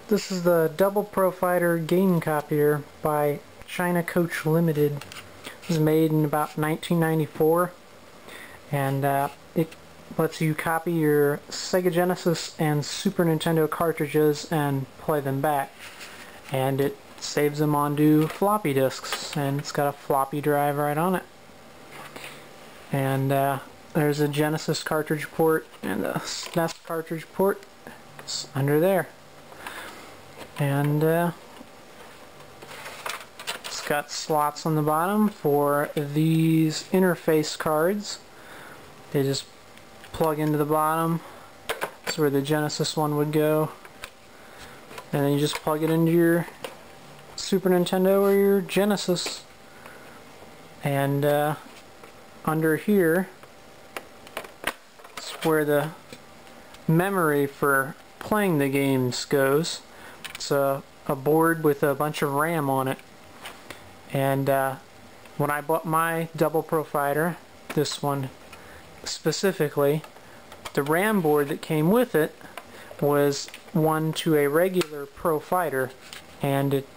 This is the Double Profighter game copier by China Coach Limited. It was made in about 1994, and it lets you copy your Sega Genesis and Super Nintendo cartridges and play them back. And it saves them onto floppy disks, and it's got a floppy drive right on it. And there's a Genesis cartridge port and a SNES cartridge port. It's under there. And it's got slots on the bottom for these interface cards. They just plug into the bottom. That's where the Genesis one would go. And then you just plug it into your Super Nintendo or your Genesis. And under here is where the memory for playing the games goes. It's a board with a bunch of RAM on it. And when I bought my Double Profighter, this one specifically, the RAM board that came with it was one to a regular Profighter, and it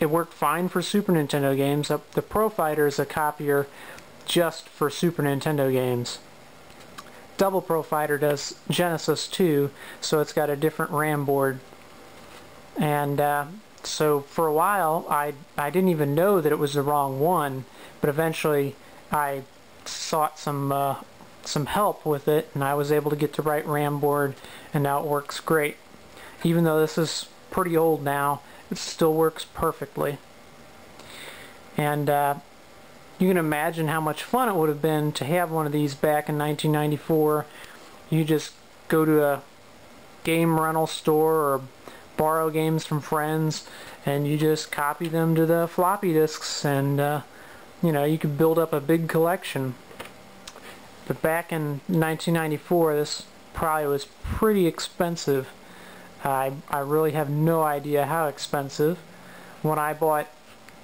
worked fine for Super Nintendo games. The Profighter is a copier just for Super Nintendo games. Double Profighter does Genesis too, so it's got a different RAM board. And so for a while I didn't even know that it was the wrong one, but eventually I sought some help with it, and I was able to get the right RAM board, and now it works great. Even though this is pretty old now, it still works perfectly. And you can imagine how much fun it would have been to have one of these back in 1994. You just go to a game rental store or borrow games from friends, and you just copy them to the floppy disks, and you know, you could build up a big collection. But back in 1994, this probably was pretty expensive. I really have no idea how expensive. When I bought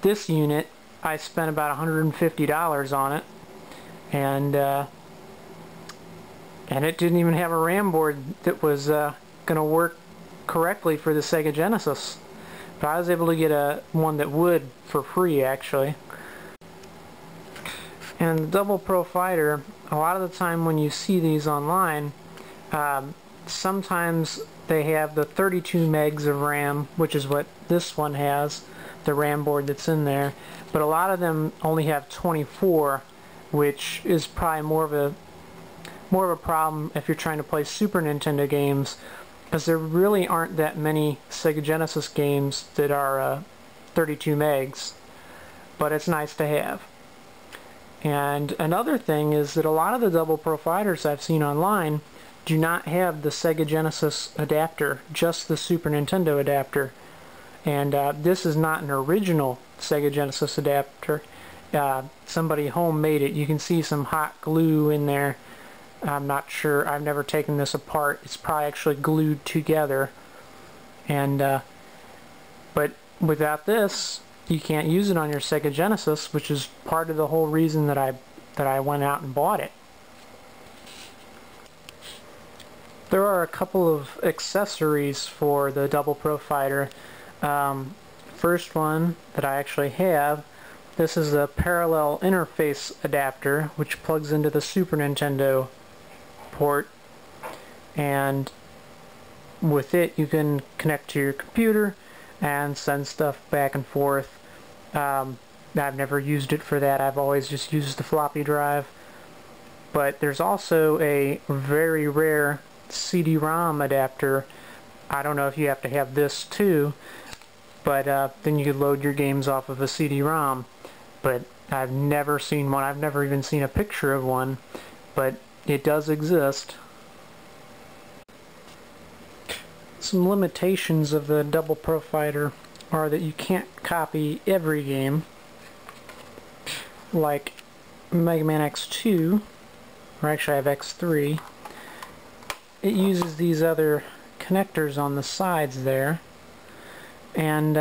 this unit, I spent about $150 on it, and it didn't even have a RAM board that was going to work correctly for the Sega Genesis. But I was able to get one that would for free, actually. And the Double Profighter, a lot of the time when you see these online, sometimes they have the 32 megs of RAM, which is what this one has, the RAM board that's in there. But a lot of them only have 24, which is probably more of a problem if you're trying to play Super Nintendo games, because there really aren't that many Sega Genesis games that are 32 megs, but it's nice to have. And another thing is that a lot of the Double Profighters I've seen online do not have the Sega Genesis adapter, just the Super Nintendo adapter. And this is not an original Sega Genesis adapter. Somebody homemade it. You can see some hot glue in there. I'm not sure. I've never taken this apart. It's probably actually glued together. And but without this, you can't use it on your Sega Genesis, which is part of the whole reason that I went out and bought it. There are a couple of accessories for the Double Profighter. First one that I actually have, this is a parallel interface adapter which plugs into the Super Nintendo port, and with it you can connect to your computer and send stuff back and forth. I've never used it for that. I've always just used the floppy drive. But there's also a very rare CD-ROM adapter. I don't know if you have to have this too, but then you could load your games off of a CD-ROM. But I've never seen one. I've never even seen a picture of one, but it does exist. Some limitations of the Double Profighter are that you can't copy every game, like Mega Man X2, or actually I have X3. It uses these other connectors on the sides there, and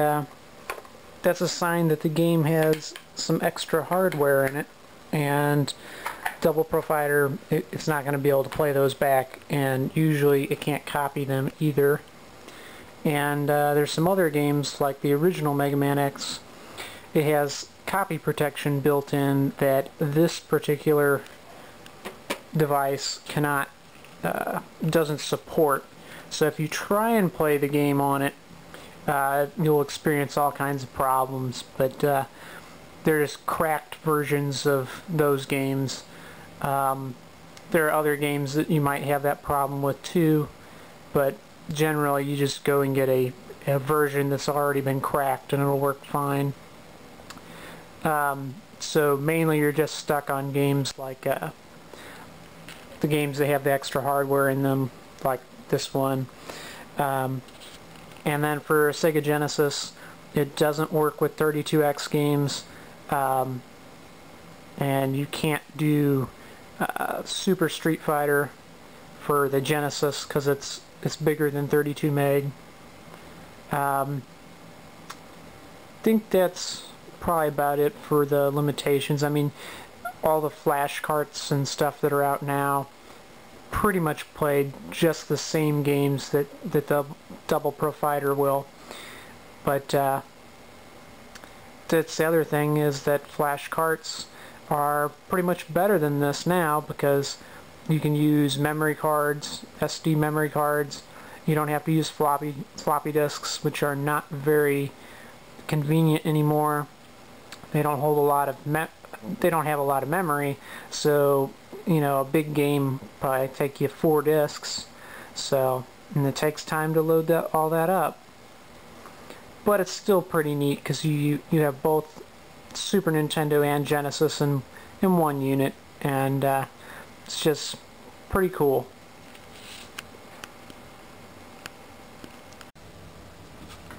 that's a sign that the game has some extra hardware in it, and Double Profighter, it's not going to be able to play those back, and usually it can't copy them either. And there's some other games like the original Mega Man X. It has copy protection built in that this particular device cannot, doesn't support. So if you try and play the game on it, you'll experience all kinds of problems. But they're just cracked versions of those games. There are other games that you might have that problem with too, but generally you just go and get a version that's already been cracked and it'll work fine. So mainly you're just stuck on games like the games that have the extra hardware in them, like this one. And then for Sega Genesis, it doesn't work with 32X games, and you can't do Super Street Fighter for the Genesis because it's bigger than 32 meg. I think that's probably about it for the limitations. I mean, all the flash carts and stuff that are out now pretty much played just the same games that the Double Pro Fighter will. But that's the other thing, is that flash carts are pretty much better than this now because you can use memory cards, SD memory cards. You don't have to use floppy disks, which are not very convenient anymore. They don't hold a lot of they don't have a lot of memory, so you know, a big game probably take you 4 disks. So, and it takes time to load all that up. But it's still pretty neat because you have both Super Nintendo and Genesis in one unit, and it's just pretty cool.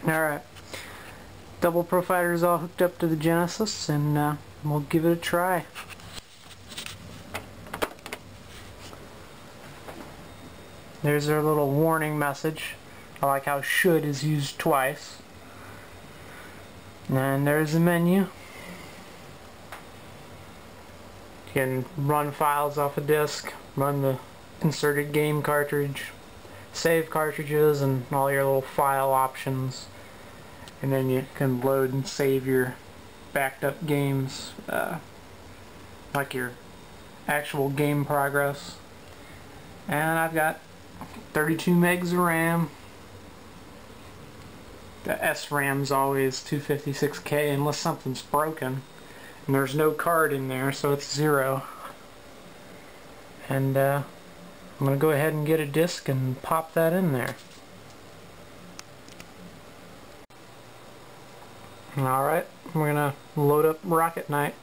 Alright, Double Pro Fighter is all hooked up to the Genesis, and we'll give it a try. There's our little warning message. I like how should is used twice. And there's the menu. You can run files off a disk, run the inserted game cartridge, save cartridges, and all your little file options. And then you can load and save your backed up games, like your actual game progress. And I've got 32 megs of RAM. The SRAM's always 256K unless something's broken. And there's no card in there, so it's 0. And I'm going to go ahead and get a disk and pop that in there. Alright, we're going to load up Rocket Knight.